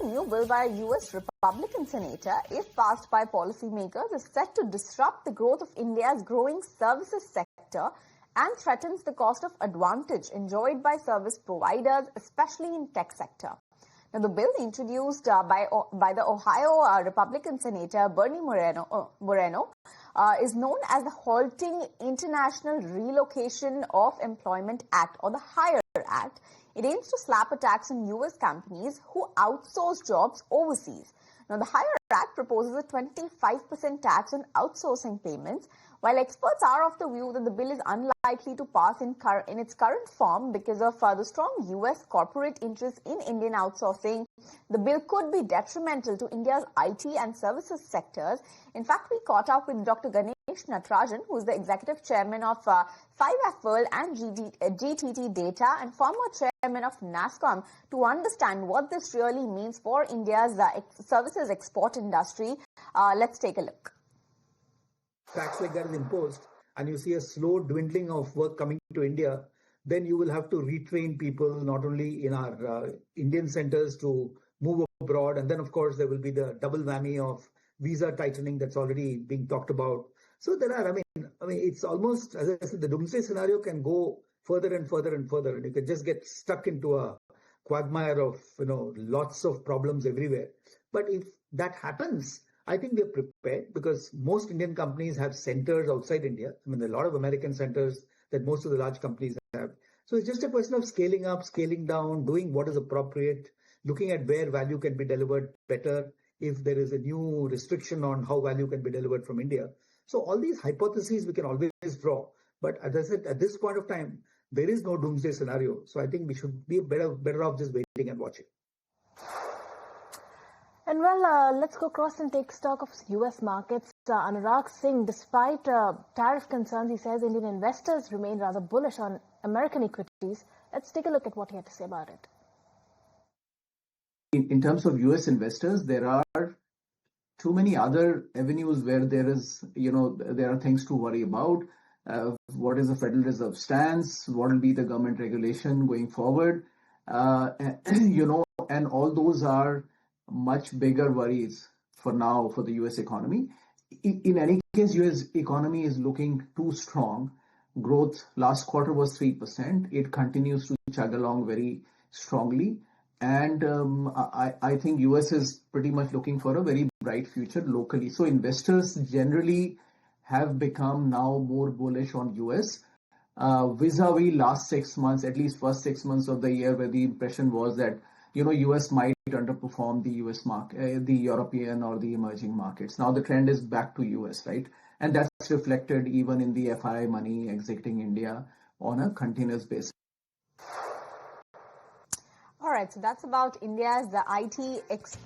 a new bill by a US Republican senator, if passed by policymakers, is set to disrupt the growth of India's growing services sector and threatens the cost of advantage enjoyed by service providers, especially in tech sector. Now, the bill introduced by the Ohio Republican Senator Bernie Moreno is known as the Halting International Relocation of Employment Act, or the HIRE Act. It aims to slap a tax on U.S. companies who outsource jobs overseas. Now, the HIRE Act proposes a 25% tax on outsourcing payments, while experts are of the view that the bill is unlikely to pass in its current form because of the strong U.S. corporate interest in Indian outsourcing. The bill could be detrimental to India's IT and services sectors. In fact, we caught up with Dr. Ganesh Natarajan, who is the executive chairman of 5F World and GTT Data and former chairman of NASSCOM, to understand what this really means for India's services export industry. Let's take a look. Tax like that is imposed and you see a slow dwindling of work coming to India, then you will have to retrain people not only in our Indian centers to move abroad, and then of course there will be the double whammy of visa tightening that's already being talked about. So there are, I mean, it's almost, as I said, the doomsday scenario can go further and further and further, and you can just get stuck into a quagmire of, lots of problems everywhere. But if that happens, I think we're prepared, because most Indian companies have centers outside India. I mean, there are a lot of American centers that most of the large companies have. So it's just a question of scaling up, scaling down, doing what is appropriate, looking at where value can be delivered better, if there is a new restriction on how value can be delivered from India. So all these hypotheses we can always draw. But as I said, at this point of time, there is no doomsday scenario. So I think we should be better off just waiting and watching. And well, let's go across and take stock of U.S. markets. Anurag Singh, despite tariff concerns, he says Indian investors remain rather bullish on American equities. Let's take a look at what he had to say about it. In terms of U.S. investors, there are too many other avenues where there is, there are things to worry about. What is the Federal Reserve stance? What will be the government regulation going forward? And all those are much bigger worries for now for the U.S. economy. In any case, U.S. economy is looking too strong. Growth last quarter was 3%. It continues to chug along very strongly. And I think U.S. is pretty much looking for a very bright future locally. So investors generally have become now more bullish on U.S. Vis-a-vis last 6 months, at least first 6 months of the year, where the impression was that U.S. might underperform the U.S. market, the European or the emerging markets. Now the trend is back to U.S., right? And that's reflected even in the FII money exiting India on a continuous basis. All right, so that's about India's IT export.